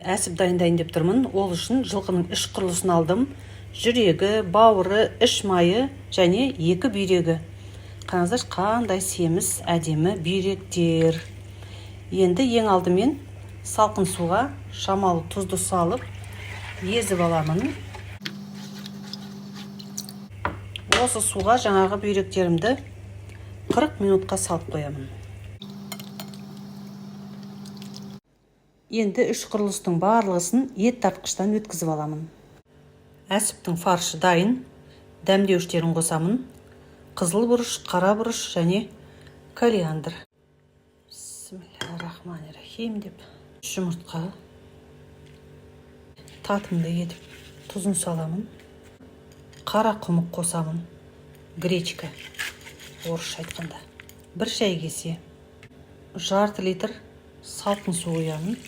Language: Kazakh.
Әсіп дайындайын деп тұрмын. Ол үшін жылқының іш құрылысын алдым. Жүрегі, бауыры, іш майы және 2 бүйрегі. Қараңыздар, қандай семіз, әдемі бүйректер. Енді ең алдымен салқын суға шамалы тұзды салып, езіп аламын. Осы суға жаңағы бүйректерімді 40 минутқа салып қоямын. Енді үш құрылыстың барлығысын ет тартқыштан өткізіп аламын. Әсіптің фаршы дайын. Дәмдеуіштерін қосамын. Қызыл бұрыш, қара бұрыш және кориандр. Бисмиллахиррахманиррахим деп жұмыртқа. Татымды етіп тұзын саламын. Қара құмық қосамын. Гречка, орысша айтқанда. 1 шай кесе. Жарты литр салқын су құямын.